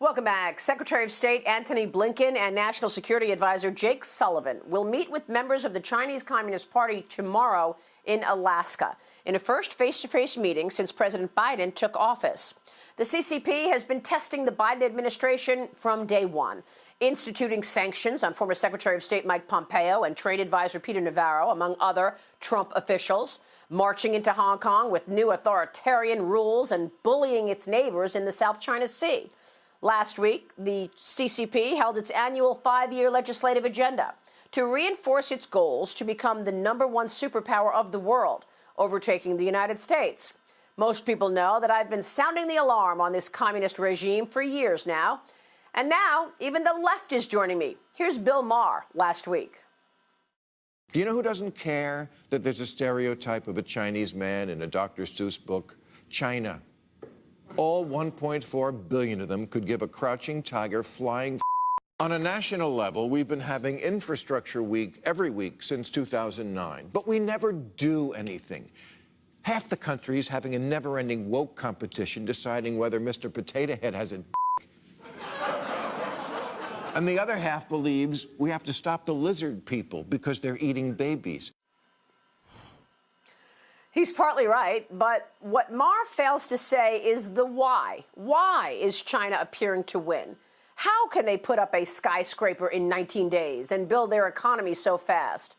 Welcome back. Secretary of State Antony Blinken and National Security Advisor Jake Sullivan will meet with members of the Chinese Communist Party tomorrow in Alaska, in a first face-to-face meeting since President Biden took office. The CCP has been testing the Biden administration from day one, instituting sanctions on former Secretary of State Mike Pompeo and trade advisor Peter Navarro, among other Trump officials, marching into Hong Kong with new authoritarian rules and bullying its neighbors in the South China Sea. Last week, the CCP held its annual 5-year legislative agenda to reinforce its goals to become the #1 superpower of the world, overtaking the United States. Most people know that I've been sounding the alarm on this communist regime for years now. And now, even the left is joining me. Here's Bill Maher last week. Do you know who doesn't care that there's a stereotype of a Chinese man in a Dr. Seuss book? China. All 1.4 billion of them could give a crouching tiger flying. On a national level, we've been having Infrastructure Week every week since 2009, but we never do anything. Half the country is having a never-ending woke competition deciding whether Mr. Potato Head has a and the other half believes we have to stop the lizard people because they're eating babies. He's partly right, but what Maher fails to say is the why. Why is China appearing to win? How can they put up a skyscraper in 19 days and build their economy so fast?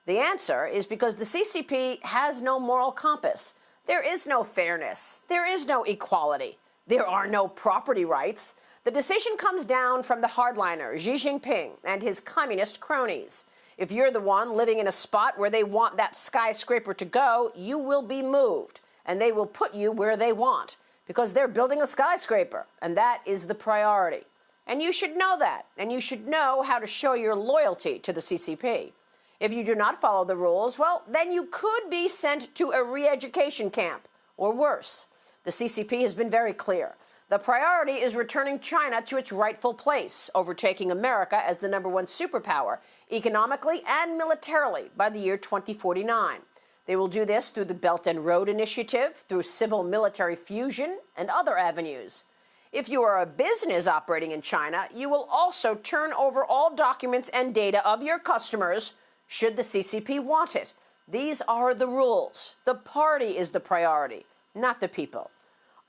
The answer is because the CCP has no moral compass. There is no fairness. There is no equality. There are no property rights. The decision comes down from the hardliner, Xi Jinping, and his communist cronies. If you're the one living in a spot where they want that skyscraper to go, you will be moved, and they will put you where they want, because they're building a skyscraper, and that is the priority. And you should know that, and you should know how to show your loyalty to the CCP. If you do not follow the rules, well, then you could be sent to a re-education camp, or worse. The CCP has been very clear. The priority is returning China to its rightful place, overtaking America as the #1 superpower, economically and militarily, by the year 2049. They will do this through the Belt and Road Initiative, through civil-military fusion, and other avenues. If you are a business operating in China, you will also turn over all documents and data of your customers, should the CCP want it. These are the rules. The party is the priority, not the people.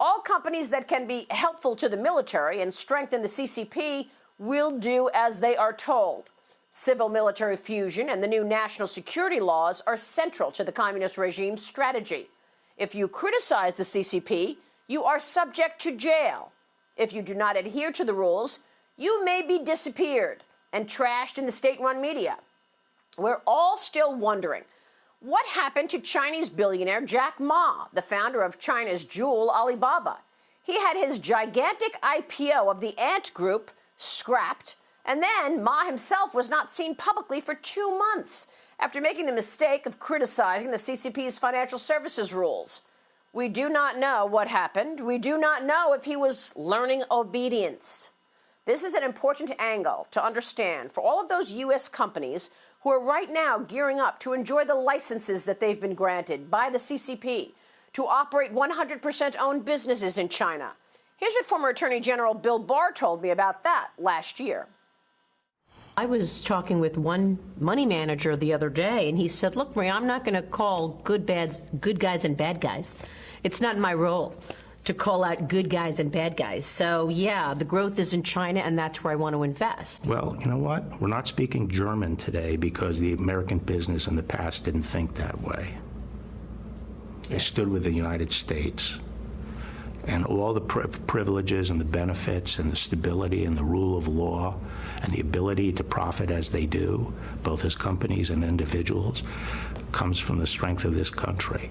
All companies that can be helpful to the military and strengthen the CCP will do as they are told. Civil-military fusion and the new national security laws are central to the communist regime's strategy. If you criticize the CCP, you are subject to jail. If you do not adhere to the rules, you may be disappeared and trashed in the state-run media. We're all still wondering, what happened to Chinese billionaire Jack Ma, the founder of China's jewel Alibaba? He had his gigantic IPO of the Ant Group scrapped, and then Ma himself was not seen publicly for 2 months after making the mistake of criticizing the CCP's financial services rules. We do not know what happened. We do not know if he was learning obedience. This is an important angle to understand for all of those U.S. companies who are right now gearing up to enjoy the licenses that they've been granted by the CCP to operate 100% owned businesses in China. Here's what former Attorney General Bill Barr told me about that last year. I was talking with one money manager the other day, and he said, look, Maria, I'm not going to call good guys and bad guys. It's not my role to call out good guys and bad guys. So, yeah, the growth is in China, and that's where I want to invest. Well, you know what? We're not speaking German today because the American business in the past didn't think that way. They stood with the United States. And all the privileges and the benefits and the stability and the rule of law and the ability to profit as they do, both as companies and individuals, comes from the strength of this country.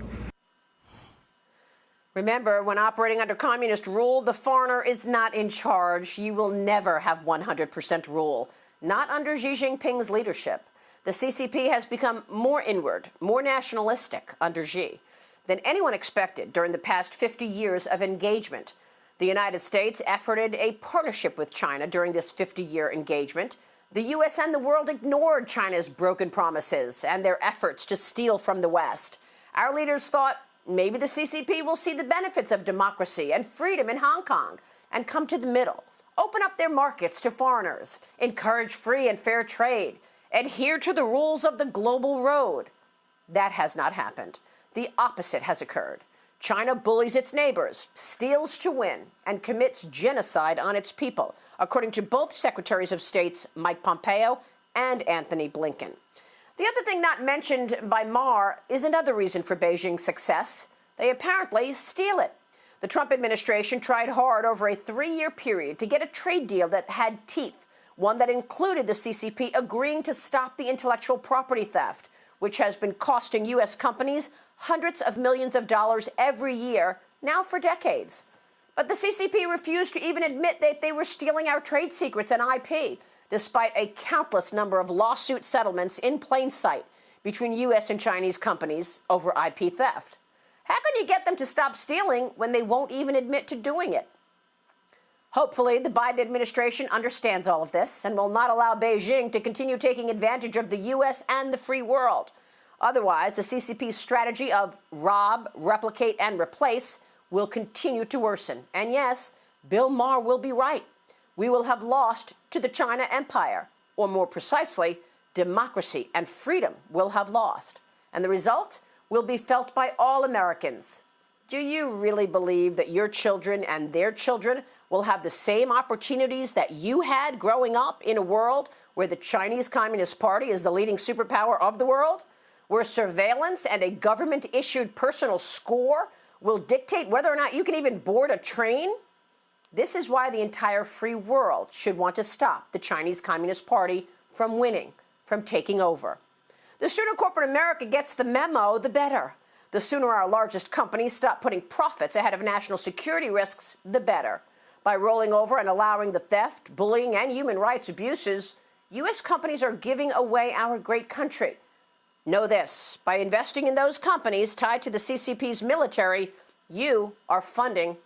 Remember, when operating under communist rule, the foreigner is not in charge. You will never have 100% rule, not under Xi Jinping's leadership. The CCP has become more inward, more nationalistic under Xi than anyone expected during the past 50 years of engagement. The United States efforted a partnership with China during this 50-year engagement. The U.S. and the world ignored China's broken promises and their efforts to steal from the West. Our leaders thought maybe the CCP will see the benefits of democracy and freedom in Hong Kong and come to the middle, open up their markets to foreigners, encourage free and fair trade, adhere to the rules of the global road. That has not happened. The opposite has occurred. China bullies its neighbors, steals to win, and commits genocide on its people, according to both Secretaries of State Mike Pompeo and Anthony Blinken. The other thing not mentioned by Maher is another reason for Beijing's success. They apparently steal it. The Trump administration tried hard over a 3-year period to get a trade deal that had teeth, one that included the CCP agreeing to stop the intellectual property theft, which has been costing U.S. companies hundreds of millions of dollars every year, now for decades. But the CCP refused to even admit that they were stealing our trade secrets and IP, despite a countless number of lawsuit settlements in plain sight between U.S. and Chinese companies over IP theft. How can you get them to stop stealing when they won't even admit to doing it? Hopefully, the Biden administration understands all of this and will not allow Beijing to continue taking advantage of the U.S. and the free world. Otherwise, the CCP's strategy of rob, replicate, and replace will continue to worsen. And yes, Bill Maher will be right. We will have lost to the China empire, or more precisely, democracy and freedom will have lost. And the result will be felt by all Americans. Do you really believe that your children and their children will have the same opportunities that you had growing up in a world where the Chinese Communist Party is the leading superpower of the world? Where surveillance and a government-issued personal score will dictate whether or not you can even board a train? This is why the entire free world should want to stop the Chinese Communist Party from winning, from taking over. The sooner corporate America gets the memo, the better. The sooner our largest companies stop putting profits ahead of national security risks, the better. By rolling over and allowing the theft, bullying, and human rights abuses, U.S. companies are giving away our great country. Know this, by investing in those companies tied to the CCP's military, you are funding